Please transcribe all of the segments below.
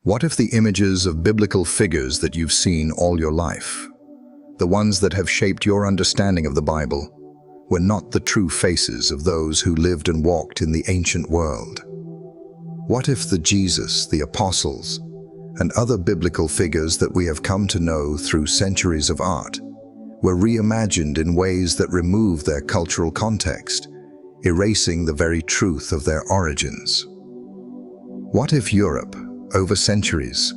What if the images of biblical figures that you've seen all your life, the ones that have shaped your understanding of the Bible, were not the true faces of those who lived and walked in the ancient world? What if the Jesus, the apostles, and other biblical figures that we have come to know through centuries of art were reimagined in ways that remove their cultural context, erasing the very truth of their origins? What if Europe, over centuries,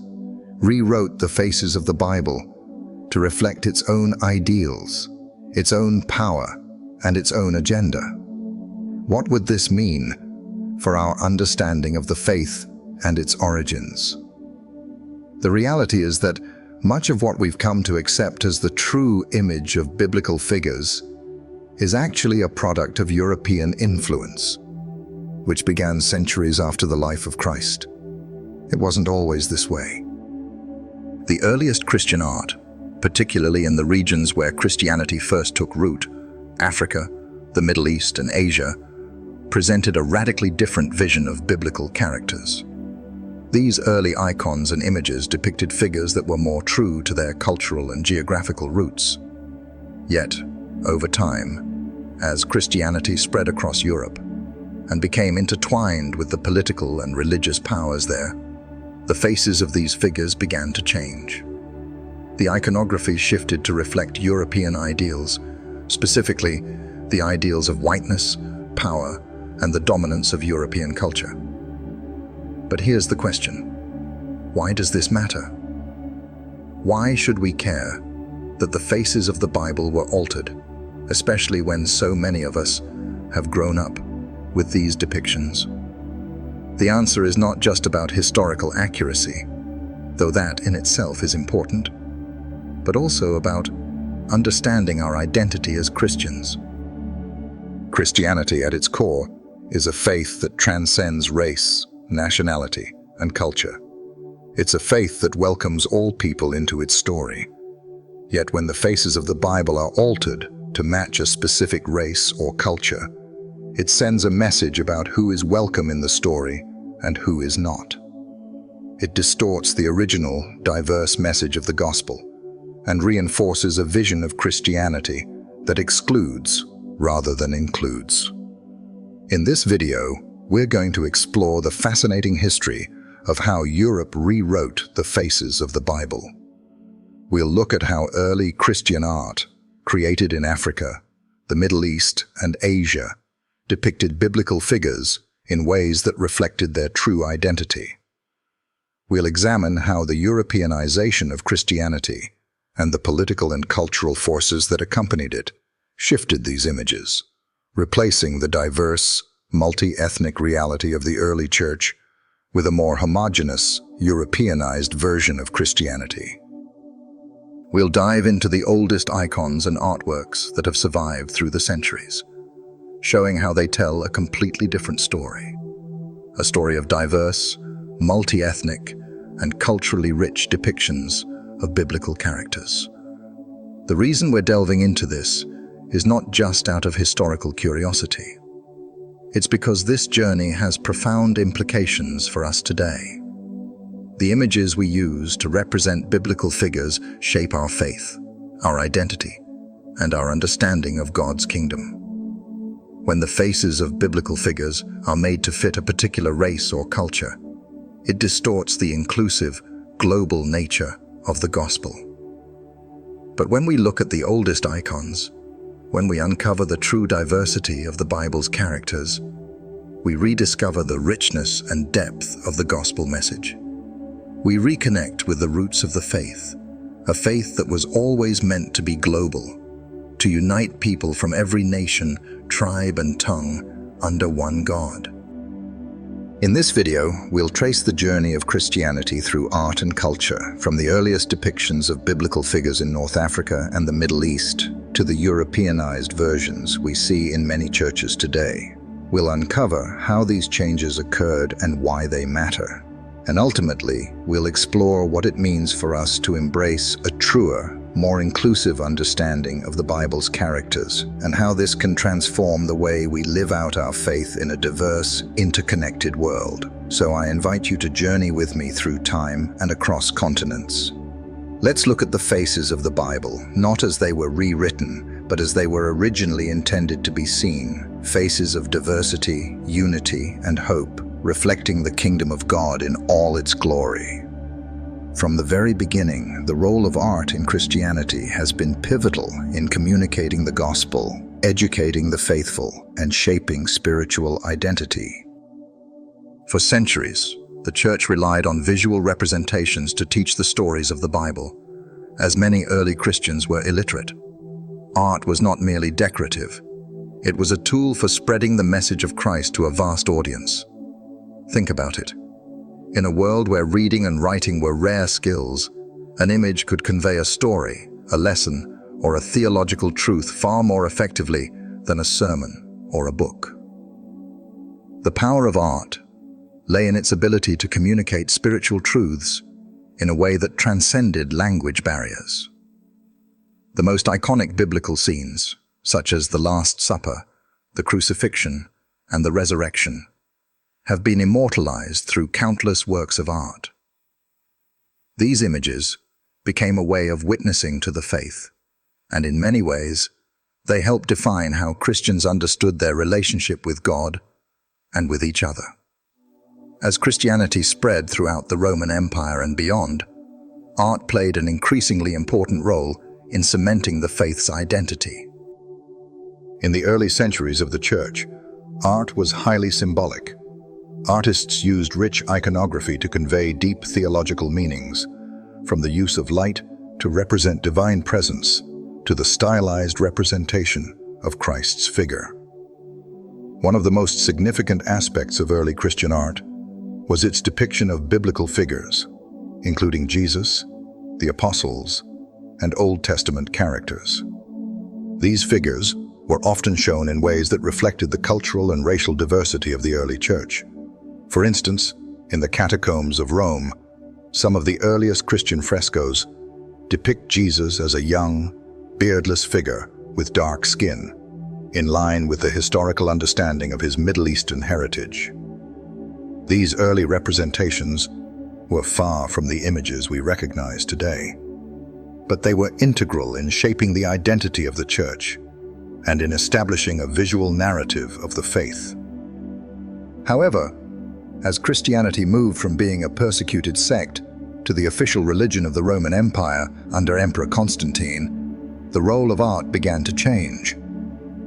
rewrote the faces of the Bible to reflect its own ideals, its own power, and its own agenda? What would this mean for our understanding of the faith and its origins? The reality is that much of what we've come to accept as the true image of biblical figures is actually a product of European influence, which began centuries after the life of Christ. It wasn't always this way. The earliest Christian art, particularly in the regions where Christianity first took root, Africa, the Middle East, and Asia, presented a radically different vision of biblical characters. These early icons and images depicted figures that were more true to their cultural and geographical roots. Yet, over time, as Christianity spread across Europe and became intertwined with the political and religious powers there, the faces of these figures began to change. The iconography shifted to reflect European ideals, specifically the ideals of whiteness, power, and the dominance of European culture. But here's the question: why does this matter? Why should we care that the faces of the Bible were altered, especially when so many of us have grown up with these depictions? The answer is not just about historical accuracy, though that in itself is important, but also about understanding our identity as Christians. Christianity, at its core, is a faith that transcends race, nationality, and culture. It's a faith that welcomes all people into its story. Yet when the faces of the Bible are altered to match a specific race or culture, it sends a message about who is welcome in the story and who is not. It distorts the original, diverse message of the gospel and reinforces a vision of Christianity that excludes rather than includes. In this video, we're going to explore the fascinating history of how Europe rewrote the faces of the Bible. We'll look at how early Christian art, created in Africa, the Middle East, and Asia, depicted biblical figures in ways that reflected their true identity. We'll examine how the Europeanization of Christianity and the political and cultural forces that accompanied it shifted these images, replacing the diverse, multi-ethnic reality of the early church with a more homogeneous, Europeanized version of Christianity. We'll dive into the oldest icons and artworks that have survived through the centuries, showing how they tell a completely different story. A story of diverse, multi-ethnic, and culturally rich depictions of biblical characters. The reason we're delving into this is not just out of historical curiosity. It's because this journey has profound implications for us today. The images we use to represent biblical figures shape our faith, our identity, and our understanding of God's kingdom. When the faces of biblical figures are made to fit a particular race or culture, it distorts the inclusive, global nature of the gospel. But when we look at the oldest icons, when we uncover the true diversity of the Bible's characters, we rediscover the richness and depth of the gospel message. We reconnect with the roots of the faith, a faith that was always meant to be global, to unite people from every nation, tribe, and tongue under one God. In this video, we'll trace the journey of Christianity through art and culture, from the earliest depictions of biblical figures in North Africa and the Middle East to the Europeanized versions we see in many churches today. We'll uncover how these changes occurred and why they matter. And ultimately, we'll explore what it means for us to embrace a truer, more inclusive understanding of the Bible's characters and how this can transform the way we live out our faith in a diverse, interconnected world. So I invite you to journey with me through time and across continents. Let's look at the faces of the Bible, not as they were rewritten, but as they were originally intended to be seen. Faces of diversity, unity, and hope, reflecting the kingdom of God in all its glory. From the very beginning, the role of art in Christianity has been pivotal in communicating the gospel, educating the faithful, and shaping spiritual identity. For centuries, the church relied on visual representations to teach the stories of the Bible, as many early Christians were illiterate. Art was not merely decorative. It was a tool for spreading the message of Christ to a vast audience. Think about it. In a world where reading and writing were rare skills, an image could convey a story, a lesson, or a theological truth far more effectively than a sermon or a book. The power of art lay in its ability to communicate spiritual truths in a way that transcended language barriers. The most iconic biblical scenes, such as the Last Supper, the crucifixion, and the resurrection, have been immortalized through countless works of art. These images became a way of witnessing to the faith, and in many ways, they help define how Christians understood their relationship with God and with each other. As Christianity spread throughout the Roman Empire and beyond, art played an increasingly important role in cementing the faith's identity. In the early centuries of the church, art was highly symbolic. Artists used rich iconography to convey deep theological meanings, from the use of light to represent divine presence to the stylized representation of Christ's figure. One of the most significant aspects of early Christian art was its depiction of biblical figures, including Jesus, the apostles, and Old Testament characters. These figures were often shown in ways that reflected the cultural and racial diversity of the early church. For instance, in the catacombs of Rome, some of the earliest Christian frescoes depict Jesus as a young, beardless figure with dark skin, in line with the historical understanding of his Middle Eastern heritage. These early representations were far from the images we recognize today, but they were integral in shaping the identity of the church and in establishing a visual narrative of the faith. However, as Christianity moved from being a persecuted sect to the official religion of the Roman Empire under Emperor Constantine, the role of art began to change.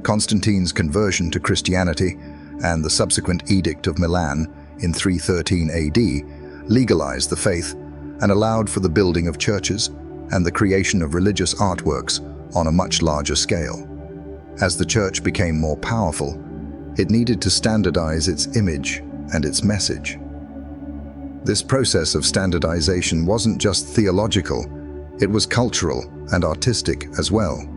Constantine's conversion to Christianity and the subsequent Edict of Milan in 313 AD legalized the faith and allowed for the building of churches and the creation of religious artworks on a much larger scale. As the church became more powerful, it needed to standardize its image and its message. This process of standardization wasn't just theological, it was cultural and artistic as well.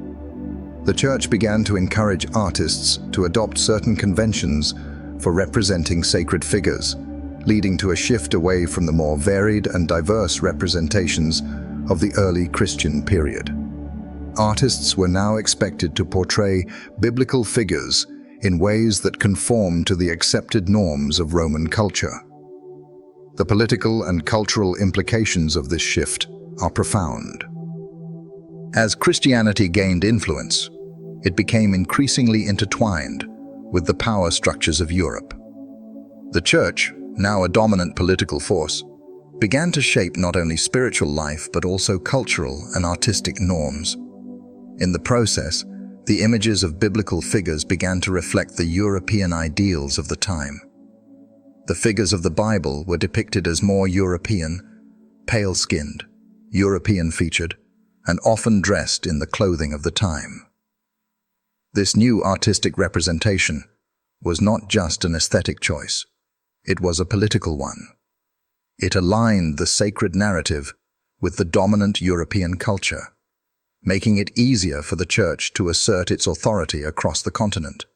The church began to encourage artists to adopt certain conventions for representing sacred figures, leading to a shift away from the more varied and diverse representations of the early Christian period. Artists were now expected to portray biblical figures in ways that conformed to the accepted norms of Roman culture. The political and cultural implications of this shift are profound. As Christianity gained influence, it became increasingly intertwined with the power structures of Europe. The church, now a dominant political force, began to shape not only spiritual life but also cultural and artistic norms. In the process, the images of biblical figures began to reflect the European ideals of the time. The figures of the Bible were depicted as more European, pale-skinned, European-featured, and often dressed in the clothing of the time. This new artistic representation was not just an aesthetic choice, it was a political one. It aligned the sacred narrative with the dominant European culture, making it easier for the church to assert its authority across the continent.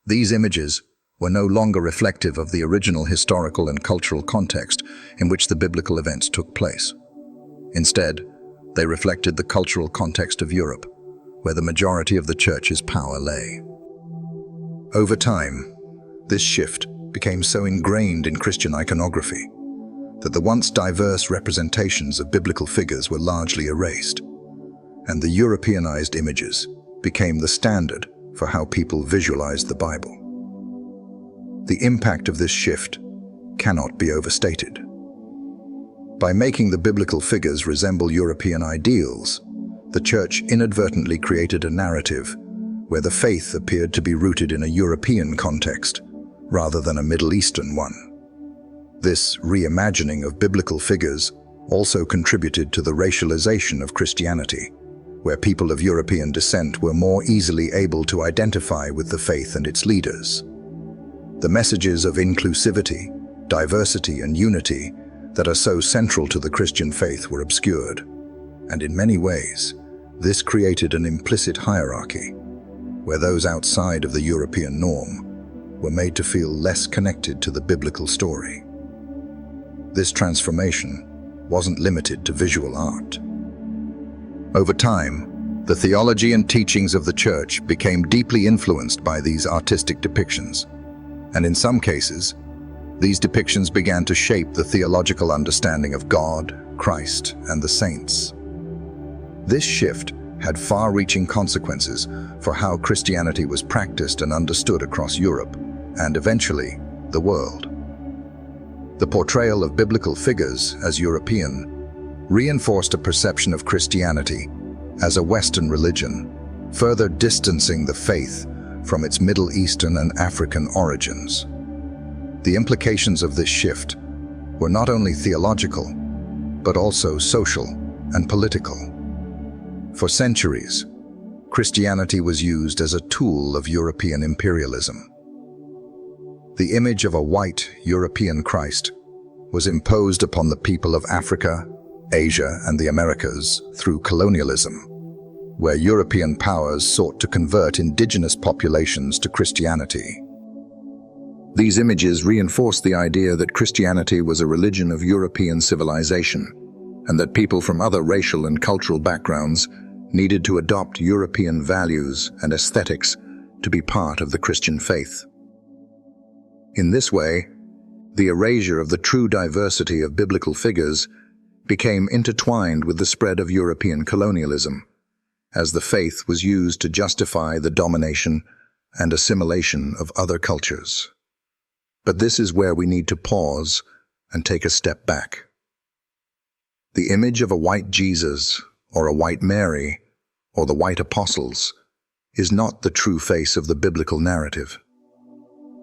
These images were no longer reflective of the original historical and cultural context in which the biblical events took place. Instead, They reflected the cultural context of Europe, where the majority of the church's power lay. Over time, this shift became so ingrained in Christian iconography that the once diverse representations of biblical figures were largely erased, and the Europeanized images became the standard for how people visualized the Bible. The impact of this shift cannot be overstated. By making the biblical figures resemble European ideals, the Church inadvertently created a narrative where the faith appeared to be rooted in a European context rather than a Middle Eastern one. This reimagining of biblical figures also contributed to the racialization of Christianity, where people of European descent were more easily able to identify with the faith and its leaders. The messages of inclusivity, diversity, and unity that are so central to the Christian faith were obscured, and in many ways, this created an implicit hierarchy, where those outside of the European norm were made to feel less connected to the biblical story. This transformation wasn't limited to visual art. Over time, the theology and teachings of the Church became deeply influenced by these artistic depictions, and in some cases, these depictions began to shape the theological understanding of God, Christ, and the saints. This shift had far-reaching consequences for how Christianity was practiced and understood across Europe, and eventually, the world. The portrayal of biblical figures as European reinforced a perception of Christianity as a Western religion, further distancing the faith from its Middle Eastern and African origins. The implications of this shift were not only theological, but also social and political. For centuries, Christianity was used as a tool of European imperialism. The image of a white European Christ was imposed upon the people of Africa, Asia, and the Americas through colonialism, where European powers sought to convert indigenous populations to Christianity. These images reinforced the idea that Christianity was a religion of European civilization, and that people from other racial and cultural backgrounds needed to adopt European values and aesthetics to be part of the Christian faith. In this way, the erasure of the true diversity of biblical figures became intertwined with the spread of European colonialism, as the faith was used to justify the domination and assimilation of other cultures. But this is where we need to pause and take a step back. The image of a white Jesus, or a white Mary, or the white apostles, is not the true face of the biblical narrative.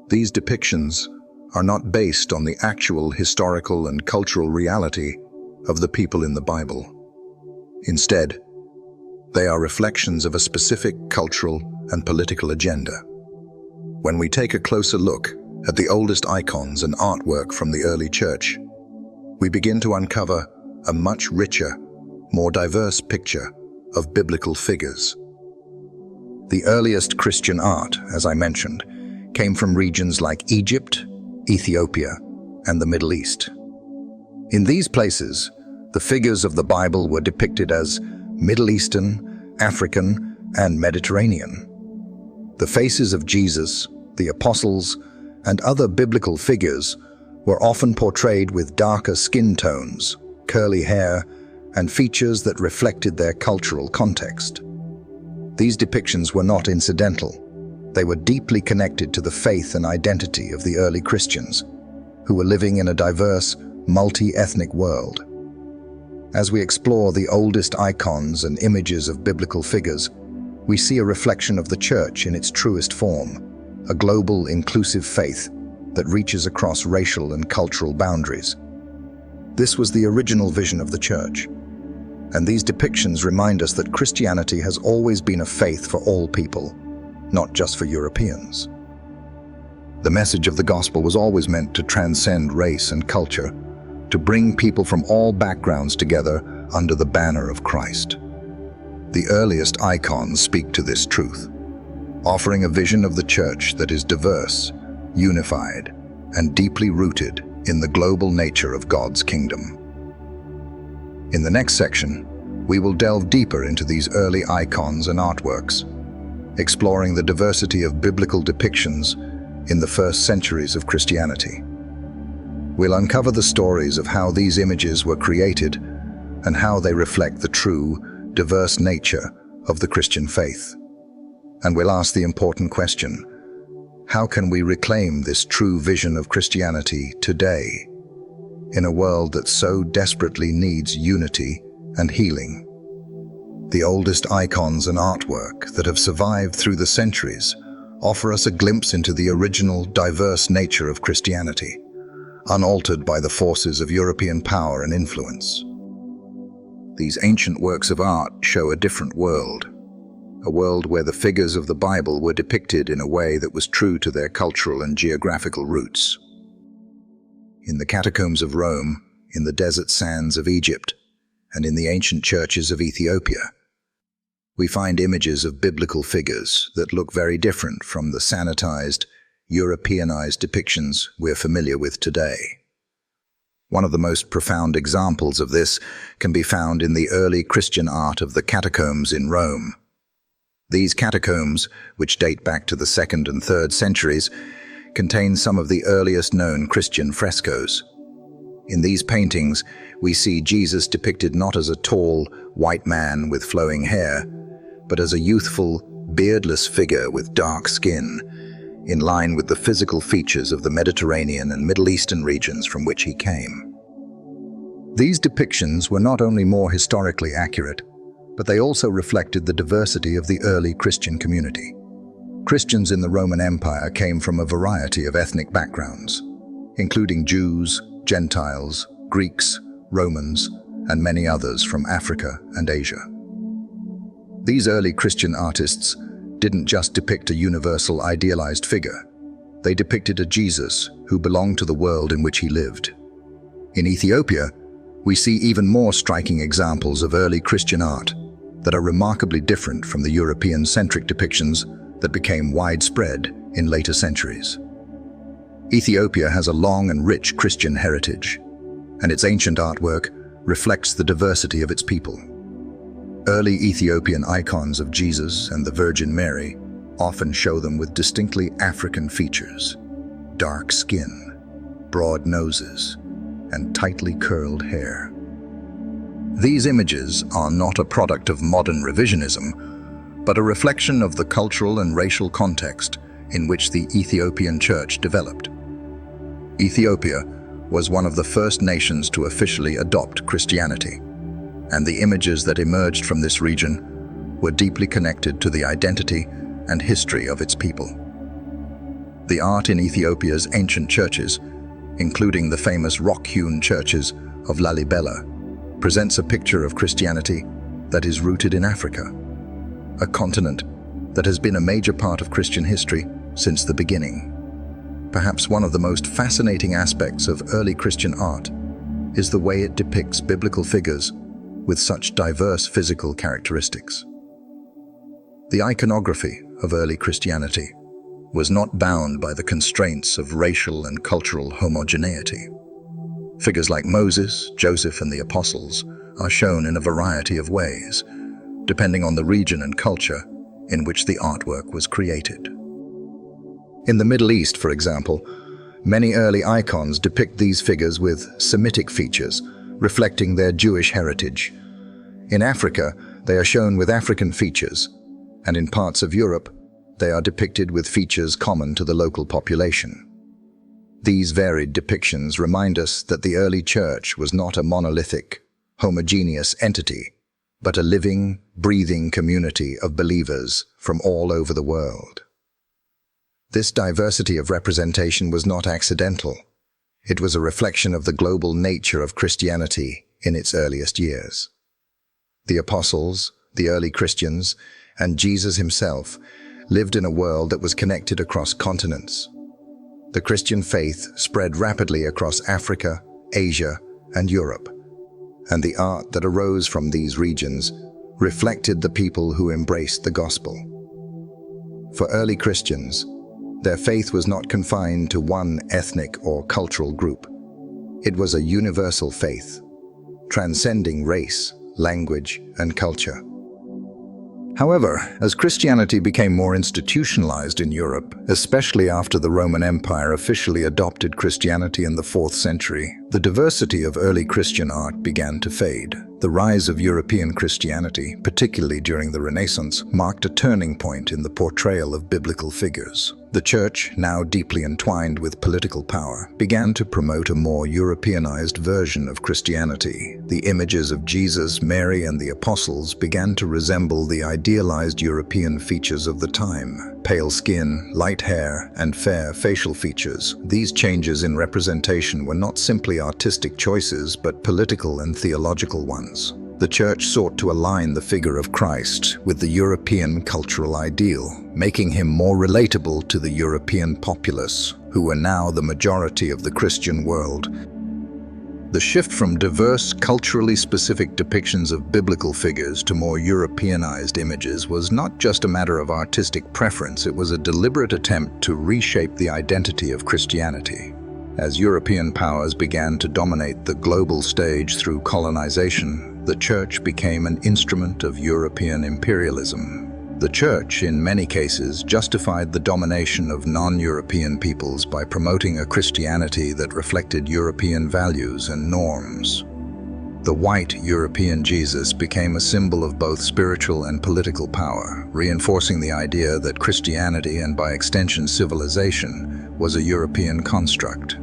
These depictions are not based on the actual historical and cultural reality of the people in the Bible. Instead, they are reflections of a specific cultural and political agenda. When we take a closer look at the oldest icons and artwork from the early church, we begin to uncover a much richer, more diverse picture of biblical figures. The earliest Christian art, as I mentioned, came from regions like Egypt, Ethiopia, and the Middle East. In these places, the figures of the Bible were depicted as Middle Eastern, African, and Mediterranean. The faces of Jesus, the apostles, and other biblical figures were often portrayed with darker skin tones, curly hair, and features that reflected their cultural context. These depictions were not incidental. They were deeply connected to the faith and identity of the early Christians, who were living in a diverse, multi-ethnic world. As we explore the oldest icons and images of biblical figures, we see a reflection of the Church in its truest form, a global, inclusive faith that reaches across racial and cultural boundaries. This was the original vision of the Church, and these depictions remind us that Christianity has always been a faith for all people, not just for Europeans. The message of the gospel was always meant to transcend race and culture, to bring people from all backgrounds together under the banner of Christ. The earliest icons speak to this truth, offering a vision of the Church that is diverse, unified, and deeply rooted in the global nature of God's kingdom. In the next section, we will delve deeper into these early icons and artworks, exploring the diversity of biblical depictions in the first centuries of Christianity. We'll uncover the stories of how these images were created and how they reflect the true, diverse nature of the Christian faith. And we'll ask the important question: how can we reclaim this true vision of Christianity today, in a world that so desperately needs unity and healing? The oldest icons and artwork that have survived through the centuries offer us a glimpse into the original, diverse nature of Christianity, unaltered by the forces of European power and influence. These ancient works of art show a different world, a world where the figures of the Bible were depicted in a way that was true to their cultural and geographical roots. In the catacombs of Rome, in the desert sands of Egypt, and in the ancient churches of Ethiopia, we find images of biblical figures that look very different from the sanitized, Europeanized depictions we're familiar with today. One of the most profound examples of this can be found in the early Christian art of the catacombs in Rome. These catacombs, which date back to the 2nd and 3rd centuries, contain some of the earliest known Christian frescoes. In these paintings, we see Jesus depicted not as a tall, white man with flowing hair, but as a youthful, beardless figure with dark skin, in line with the physical features of the Mediterranean and Middle Eastern regions from which he came. These depictions were not only more historically accurate, but they also reflected the diversity of the early Christian community. Christians in the Roman Empire came from a variety of ethnic backgrounds, including Jews, Gentiles, Greeks, Romans, and many others from Africa and Asia. These early Christian artists didn't just depict a universal idealized figure. They depicted a Jesus who belonged to the world in which he lived. In Ethiopia, we see even more striking examples of early Christian art that are remarkably different from the European-centric depictions that became widespread in later centuries. Ethiopia has a long and rich Christian heritage, and its ancient artwork reflects the diversity of its people. Early Ethiopian icons of Jesus and the Virgin Mary often show them with distinctly African features: dark skin, broad noses, and tightly curled hair. These images are not a product of modern revisionism, but a reflection of the cultural and racial context in which the Ethiopian church developed. Ethiopia was one of the first nations to officially adopt Christianity, and the images that emerged from this region were deeply connected to the identity and history of its people. The art in Ethiopia's ancient churches, including the famous rock-hewn churches of Lalibela, presents a picture of Christianity that is rooted in Africa, a continent that has been a major part of Christian history since the beginning. Perhaps one of the most fascinating aspects of early Christian art is the way it depicts biblical figures with such diverse physical characteristics. The iconography of early Christianity was not bound by the constraints of racial and cultural homogeneity. Figures like Moses, Joseph, and the apostles are shown in a variety of ways, depending on the region and culture in which the artwork was created. In the Middle East, for example, many early icons depict these figures with Semitic features, reflecting their Jewish heritage. In Africa, they are shown with African features, and in parts of Europe, they are depicted with features common to the local population. These varied depictions remind us that the early church was not a monolithic, homogeneous entity, but a living, breathing community of believers from all over the world. This diversity of representation was not accidental. It was a reflection of the global nature of Christianity in its earliest years. The apostles, the early Christians, and Jesus himself lived in a world that was connected across continents. The Christian faith spread rapidly across Africa, Asia, and Europe, and the art that arose from these regions reflected the people who embraced the gospel. For early Christians, their faith was not confined to one ethnic or cultural group. It was a universal faith, transcending race, language, and culture. However, as Christianity became more institutionalized in Europe, especially after the Roman Empire officially adopted Christianity in the 4th century, the diversity of early Christian art began to fade. The rise of European Christianity, particularly during the Renaissance, marked a turning point in the portrayal of biblical figures. The Church, now deeply entwined with political power, began to promote a more Europeanized version of Christianity. The images of Jesus, Mary, and the apostles began to resemble the idealized European features of the time: pale skin, light hair, and fair facial features. These changes in representation were not simply artistic choices, but political and theological ones. The Church sought to align the figure of Christ with the European cultural ideal, making him more relatable to the European populace, who were now the majority of the Christian world. The shift from diverse, culturally specific depictions of biblical figures to more Europeanized images was not just a matter of artistic preference, it was a deliberate attempt to reshape the identity of Christianity. As European powers began to dominate the global stage through colonization, the Church became an instrument of European imperialism. The Church, in many cases, justified the domination of non-European peoples by promoting a Christianity that reflected European values and norms. The white European Jesus became a symbol of both spiritual and political power, reinforcing the idea that Christianity, and by extension civilization, was a European construct.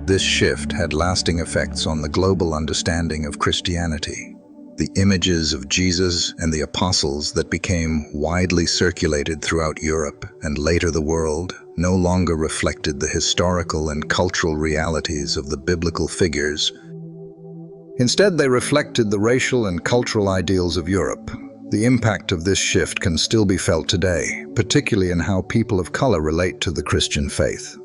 This shift had lasting effects on the global understanding of Christianity. The images of Jesus and the apostles that became widely circulated throughout Europe and later the world no longer reflected the historical and cultural realities of the biblical figures. Instead, they reflected the racial and cultural ideals of Europe. The impact of this shift can still be felt today, particularly in how people of color relate to the Christian faith.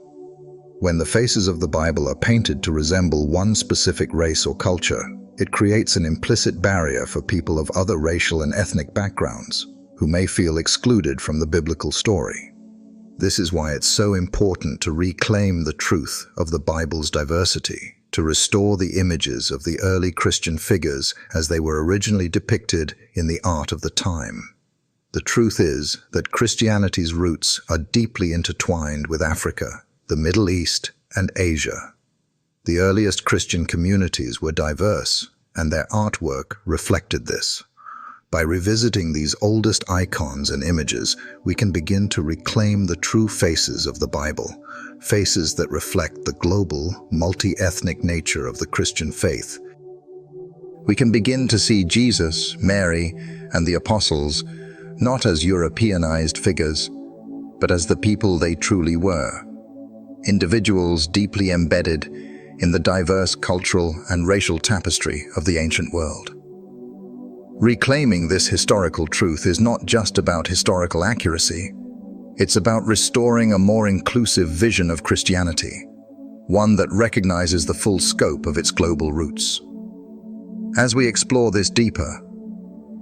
When the faces of the Bible are painted to resemble one specific race or culture, it creates an implicit barrier for people of other racial and ethnic backgrounds who may feel excluded from the biblical story. This is why it's so important to reclaim the truth of the Bible's diversity, to restore the images of the early Christian figures as they were originally depicted in the art of the time. The truth is that Christianity's roots are deeply intertwined with Africa, the Middle East, and Asia. The earliest Christian communities were diverse, and their artwork reflected this. By revisiting these oldest icons and images, we can begin to reclaim the true faces of the Bible, faces that reflect the global, multi-ethnic nature of the Christian faith. We can begin to see Jesus, Mary, and the apostles not as Europeanized figures, but as the people they truly were. Individuals deeply embedded in the diverse cultural and racial tapestry of the ancient world. Reclaiming this historical truth is not just about historical accuracy, it's about restoring a more inclusive vision of Christianity, one that recognizes the full scope of its global roots. As we explore this deeper,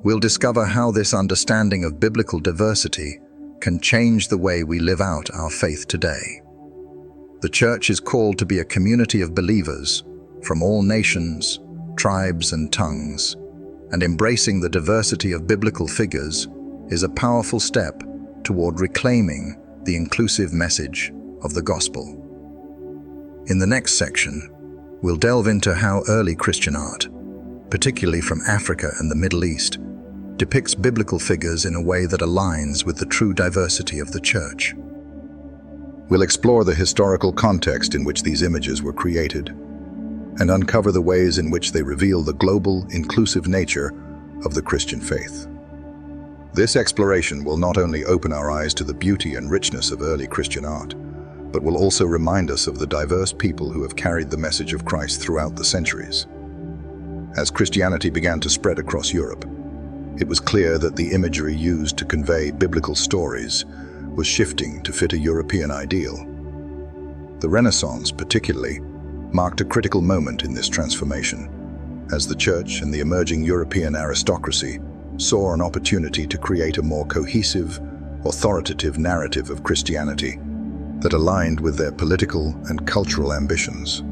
we'll discover how this understanding of biblical diversity can change the way we live out our faith today. The Church is called to be a community of believers from all nations, tribes, and tongues, and embracing the diversity of biblical figures is a powerful step toward reclaiming the inclusive message of the gospel. In the next section, we'll delve into how early Christian art, particularly from Africa and the Middle East, depicts biblical figures in a way that aligns with the true diversity of the Church. We'll explore the historical context in which these images were created and uncover the ways in which they reveal the global, inclusive nature of the Christian faith. This exploration will not only open our eyes to the beauty and richness of early Christian art, but will also remind us of the diverse people who have carried the message of Christ throughout the centuries. As Christianity began to spread across Europe, it was clear that the imagery used to convey biblical stories was shifting to fit a European ideal. The Renaissance, particularly, marked a critical moment in this transformation, as the Church and the emerging European aristocracy saw an opportunity to create a more cohesive, authoritative narrative of Christianity that aligned with their political and cultural ambitions.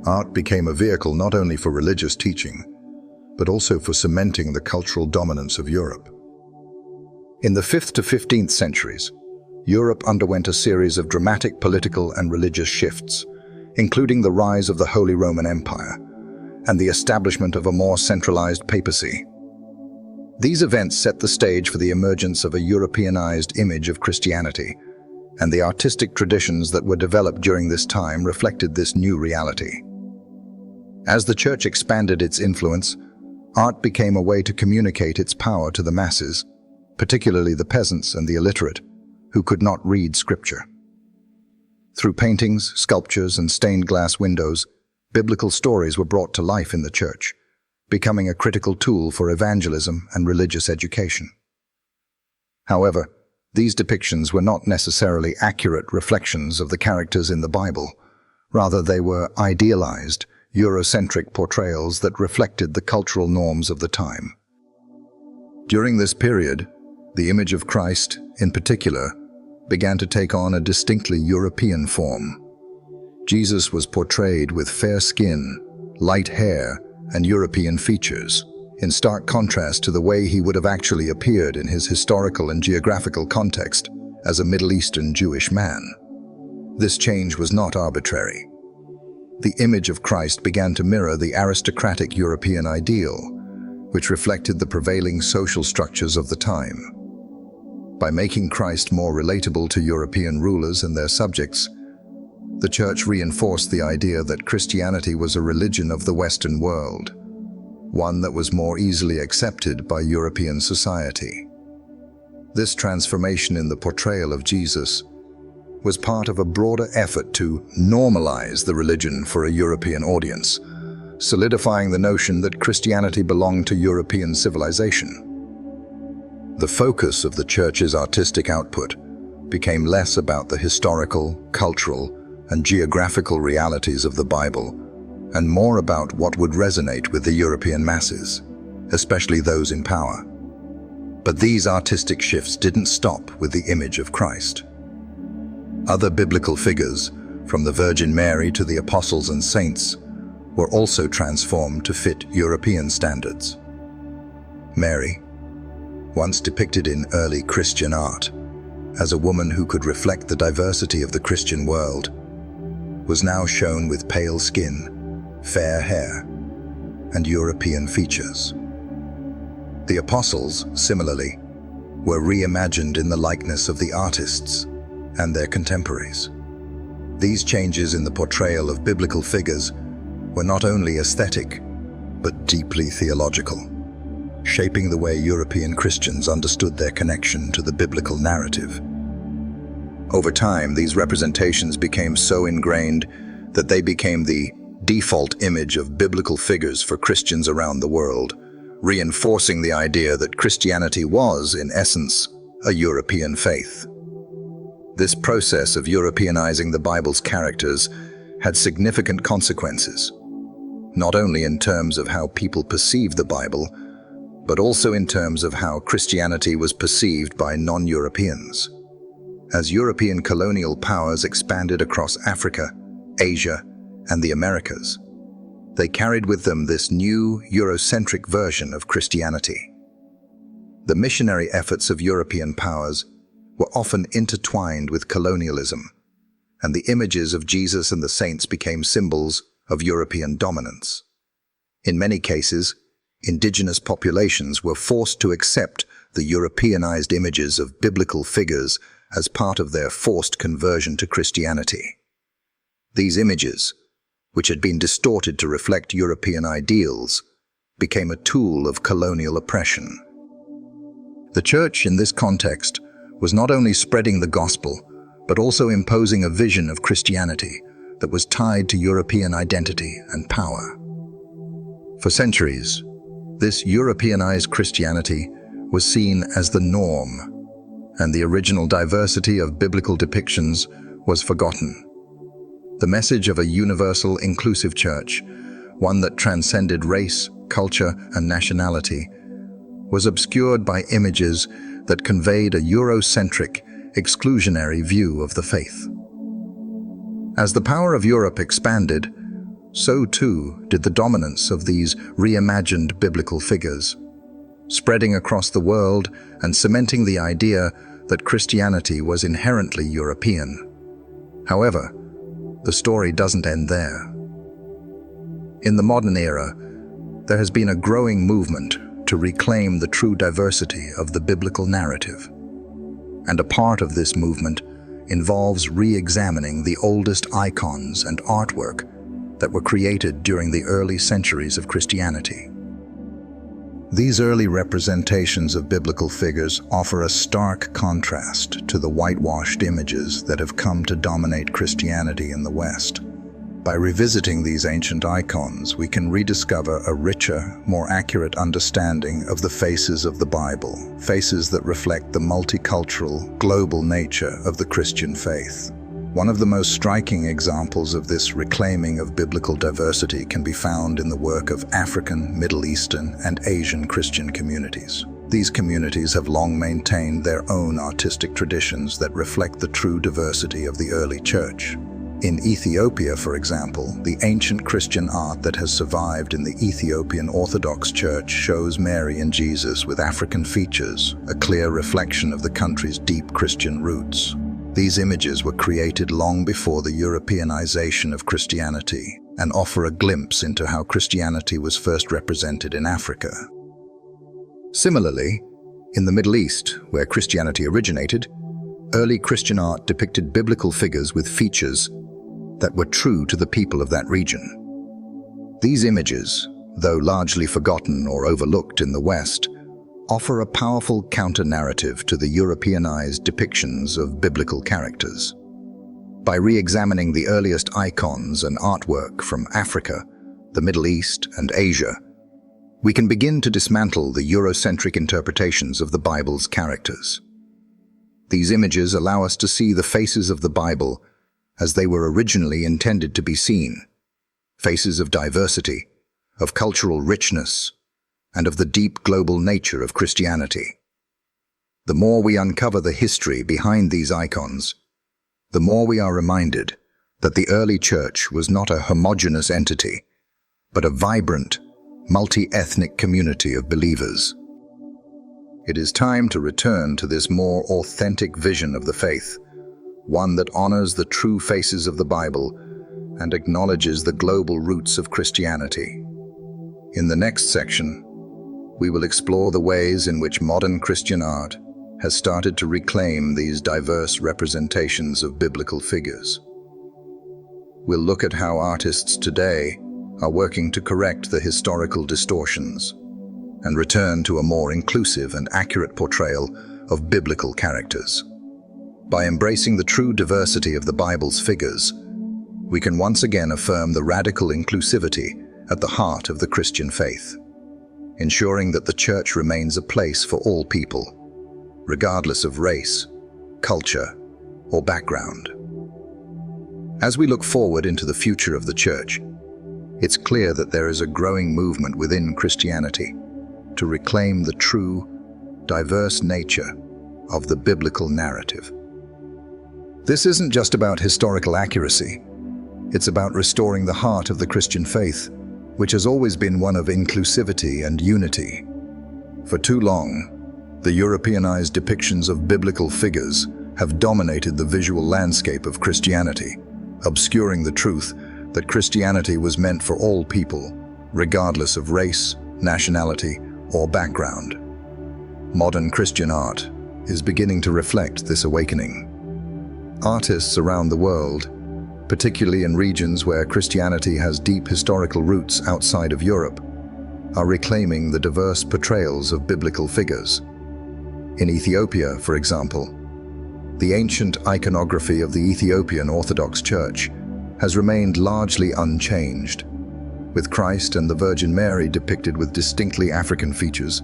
Art became a vehicle not only for religious teaching, but also for cementing the cultural dominance of Europe. In the 5th to 15th centuries, Europe underwent a series of dramatic political and religious shifts, including the rise of the Holy Roman Empire and the establishment of a more centralized papacy. These events set the stage for the emergence of a Europeanized image of Christianity, and the artistic traditions that were developed during this time reflected this new reality. As the Church expanded its influence, art became a way to communicate its power to the masses, particularly the peasants and the illiterate, who could not read Scripture. Through paintings, sculptures, and stained glass windows, biblical stories were brought to life in the Church, becoming a critical tool for evangelism and religious education. However, these depictions were not necessarily accurate reflections of the characters in the Bible. Rather, they were idealized, Eurocentric portrayals that reflected the cultural norms of the time. During this period, the image of Christ, in particular, began to take on a distinctly European form. Jesus was portrayed with fair skin, light hair, and European features, in stark contrast to the way he would have actually appeared in his historical and geographical context as a Middle Eastern Jewish man. This change was not arbitrary. The image of Christ began to mirror the aristocratic European ideal, which reflected the prevailing social structures of the time. By making Christ more relatable to European rulers and their subjects, the Church reinforced the idea that Christianity was a religion of the Western world, one that was more easily accepted by European society. This transformation in the portrayal of Jesus was part of a broader effort to normalize the religion for a European audience, solidifying the notion that Christianity belonged to European civilization. The focus of the Church's artistic output became less about the historical, cultural, and geographical realities of the Bible, and more about what would resonate with the European masses, especially those in power. But these artistic shifts didn't stop with the image of Christ. Other biblical figures, from the Virgin Mary to the apostles and saints, were also transformed to fit European standards. Mary, once depicted in early Christian art as a woman who could reflect the diversity of the Christian world, was now shown with pale skin, fair hair, and European features. The apostles, similarly, were reimagined in the likeness of the artists and their contemporaries. These changes in the portrayal of biblical figures were not only aesthetic, but deeply theological, shaping the way European Christians understood their connection to the biblical narrative. Over time, these representations became so ingrained that they became the default image of biblical figures for Christians around the world, reinforcing the idea that Christianity was, in essence, a European faith. This process of Europeanizing the Bible's characters had significant consequences, not only in terms of how people perceived the Bible, but also in terms of how Christianity was perceived by non-Europeans. As European colonial powers expanded across Africa, Asia, and the Americas, they carried with them this new Eurocentric version of Christianity. The missionary efforts of European powers were often intertwined with colonialism, and the images of Jesus and the saints became symbols of European dominance. In many cases, indigenous populations were forced to accept the Europeanized images of biblical figures as part of their forced conversion to Christianity. These images, which had been distorted to reflect European ideals, became a tool of colonial oppression. The Church, in this context, was not only spreading the gospel, but also imposing a vision of Christianity that was tied to European identity and power. For centuries, this Europeanized Christianity was seen as the norm, and the original diversity of biblical depictions was forgotten. The message of a universal, inclusive church, one that transcended race, culture, and nationality, was obscured by images that conveyed a Eurocentric, exclusionary view of the faith. As the power of Europe expanded, so too did the dominance of these reimagined biblical figures, spreading across the world and cementing the idea that Christianity was inherently European. However, the story doesn't end there. In the modern era, there has been a growing movement to reclaim the true diversity of the biblical narrative. And a part of this movement involves re-examining the oldest icons and artwork that were created during the early centuries of Christianity. These early representations of biblical figures offer a stark contrast to the whitewashed images that have come to dominate Christianity in the West. By revisiting these ancient icons, we can rediscover a richer, more accurate understanding of the faces of the Bible, faces that reflect the multicultural, global nature of the Christian faith. One of the most striking examples of this reclaiming of biblical diversity can be found in the work of African, Middle Eastern, and Asian Christian communities. These communities have long maintained their own artistic traditions that reflect the true diversity of the early church. In Ethiopia, for example, the ancient Christian art that has survived in the Ethiopian Orthodox Church shows Mary and Jesus with African features, a clear reflection of the country's deep Christian roots. These images were created long before the Europeanization of Christianity and offer a glimpse into how Christianity was first represented in Africa. Similarly, in the Middle East, where Christianity originated, early Christian art depicted biblical figures with features that were true to the people of that region. These images, though largely forgotten or overlooked in the West, offer a powerful counter-narrative to the Europeanized depictions of biblical characters. By re-examining the earliest icons and artwork from Africa, the Middle East, and Asia, we can begin to dismantle the Eurocentric interpretations of the Bible's characters. These images allow us to see the faces of the Bible as they were originally intended to be seen, faces of diversity, of cultural richness, and of the deep global nature of Christianity. The more we uncover the history behind these icons, the more we are reminded that the early church was not a homogeneous entity, but a vibrant, multi-ethnic community of believers. It is time to return to this more authentic vision of the faith, one that honors the true faces of the Bible and acknowledges the global roots of Christianity. In the next section, we will explore the ways in which modern Christian art has started to reclaim these diverse representations of biblical figures. We'll look at how artists today are working to correct the historical distortions and return to a more inclusive and accurate portrayal of biblical characters. By embracing the true diversity of the Bible's figures, we can once again affirm the radical inclusivity at the heart of the Christian faith, ensuring that the church remains a place for all people, regardless of race, culture, or background. As we look forward into the future of the church, it's clear that there is a growing movement within Christianity to reclaim the true, diverse nature of the biblical narrative. This isn't just about historical accuracy. It's about restoring the heart of the Christian faith, which has always been one of inclusivity and unity. For too long, the Europeanized depictions of biblical figures have dominated the visual landscape of Christianity, obscuring the truth that Christianity was meant for all people, regardless of race, nationality, or background. Modern Christian art is beginning to reflect this awakening. Artists around the world, particularly in regions where Christianity has deep historical roots outside of Europe, are reclaiming the diverse portrayals of biblical figures. In Ethiopia, for example, the ancient iconography of the Ethiopian Orthodox Church has remained largely unchanged, with Christ and the Virgin Mary depicted with distinctly African features.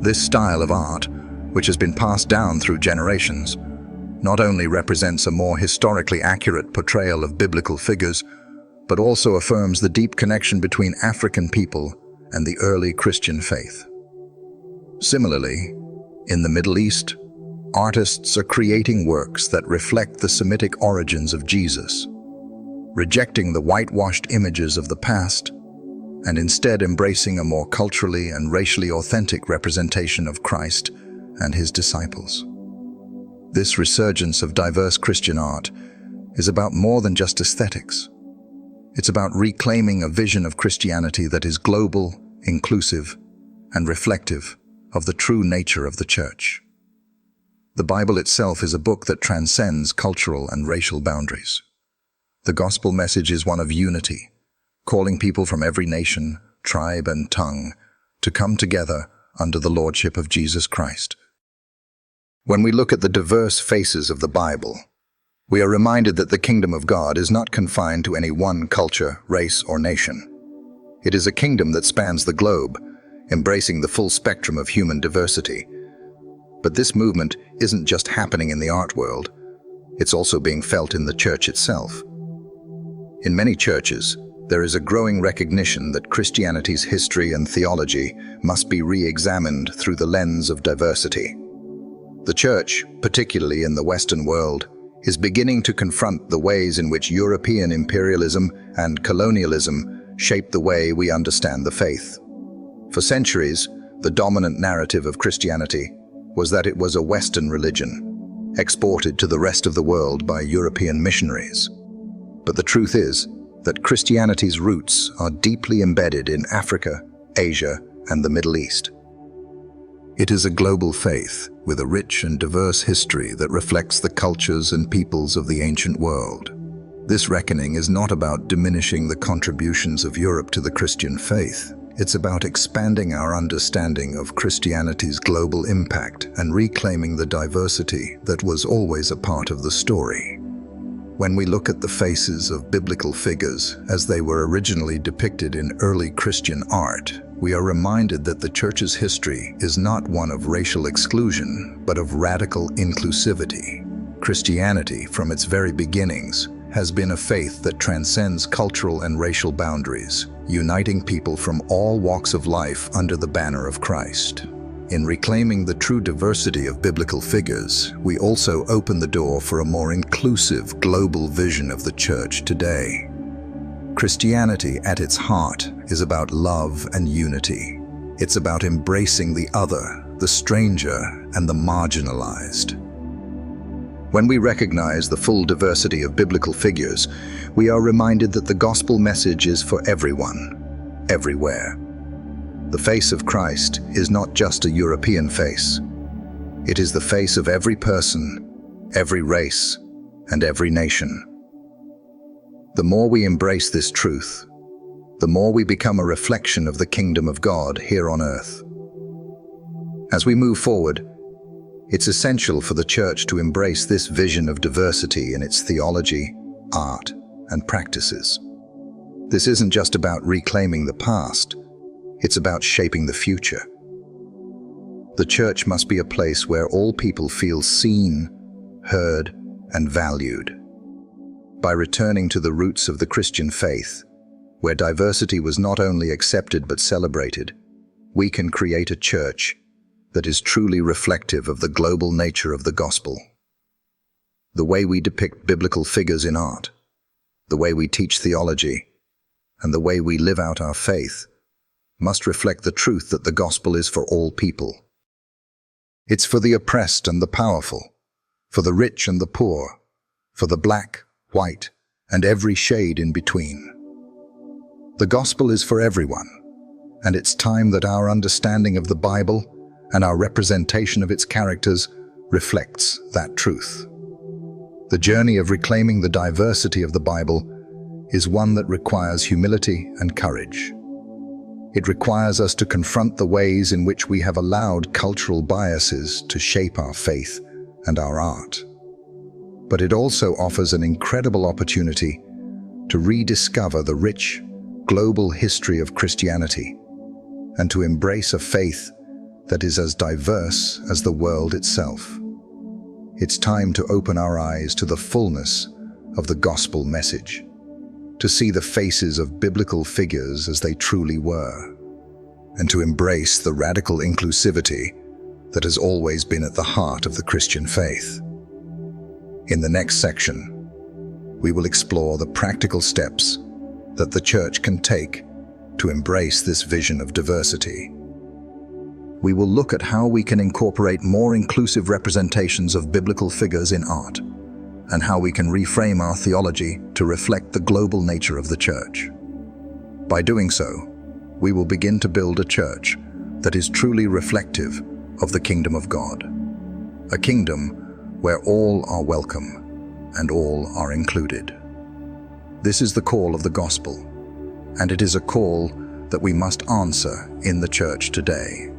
This style of art, which has been passed down through generations, not only represents a more historically accurate portrayal of biblical figures, but also affirms the deep connection between African people and the early Christian faith. Similarly, in the Middle East, artists are creating works that reflect the Semitic origins of Jesus. rejecting the whitewashed images of the past, and instead embracing a more culturally and racially authentic representation of Christ and his disciples. This resurgence of diverse Christian art is about more than just aesthetics. It's about reclaiming a vision of Christianity that is global, inclusive, and reflective of the true nature of the Church. The Bible itself is a book that transcends cultural and racial boundaries. The gospel message is one of unity, calling people from every nation, tribe, and tongue to come together under the lordship of Jesus Christ. When we look at the diverse faces of the Bible, we are reminded that the kingdom of God is not confined to any one culture, race, or nation. It is a kingdom that spans the globe, embracing the full spectrum of human diversity. But this movement isn't just happening in the art world, it's also being felt in the church itself. In many churches, there is a growing recognition that Christianity's history and theology must be re-examined through the lens of diversity. The church, particularly in the Western world, is beginning to confront the ways in which European imperialism and colonialism shape the way we understand the faith. For centuries, the dominant narrative of Christianity was that it was a Western religion, exported to the rest of the world by European missionaries. But the truth is that Christianity's roots are deeply embedded in Africa, Asia, and the Middle East. It is a global faith with a rich and diverse history that reflects the cultures and peoples of the ancient world. This reckoning is not about diminishing the contributions of Europe to the Christian faith. It's about expanding our understanding of Christianity's global impact and reclaiming the diversity that was always a part of the story. When we look at the faces of biblical figures as they were originally depicted in early Christian art, we are reminded that the Church's history is not one of racial exclusion, but of radical inclusivity. Christianity, from its very beginnings, has been a faith that transcends cultural and racial boundaries, uniting people from all walks of life under the banner of Christ. In reclaiming the true diversity of biblical figures, we also open the door for a more inclusive global vision of the Church today. Christianity, at its heart, is about love and unity. It's about embracing the other, the stranger, and the marginalized. When we recognize the full diversity of biblical figures, we are reminded that the gospel message is for everyone, everywhere. The face of Christ is not just a European face. It is the face of every person, every race, and every nation. The more we embrace this truth, the more we become a reflection of the kingdom of God here on earth. As we move forward, it's essential for the Church to embrace this vision of diversity in its theology, art, and practices. This isn't just about reclaiming the past, it's about shaping the future. The Church must be a place where all people feel seen, heard, and valued. By returning to the roots of the Christian faith, where diversity was not only accepted but celebrated, we can create a church that is truly reflective of the global nature of the gospel. The way we depict biblical figures in art, the way we teach theology, and the way we live out our faith must reflect the truth that the gospel is for all people. It's for the oppressed and the powerful, for the rich and the poor, for the black, white, and every shade in between. The gospel is for everyone, and it's time that our understanding of the Bible and our representation of its characters reflects that truth. The journey of reclaiming the diversity of the Bible is one that requires humility and courage. It requires us to confront the ways in which we have allowed cultural biases to shape our faith and our art. But it also offers an incredible opportunity to rediscover the rich, global history of Christianity and to embrace a faith that is as diverse as the world itself. It's time to open our eyes to the fullness of the gospel message, to see the faces of biblical figures as they truly were, and to embrace the radical inclusivity that has always been at the heart of the Christian faith. In the next section, we will explore the practical steps that the Church can take to embrace this vision of diversity. We will look at how we can incorporate more inclusive representations of biblical figures in art, and how we can reframe our theology to reflect the global nature of the Church. By doing so, we will begin to build a church that is truly reflective of the kingdom of God, a kingdom where all are welcome and all are included. This is the call of the gospel, and it is a call that we must answer in the Church today.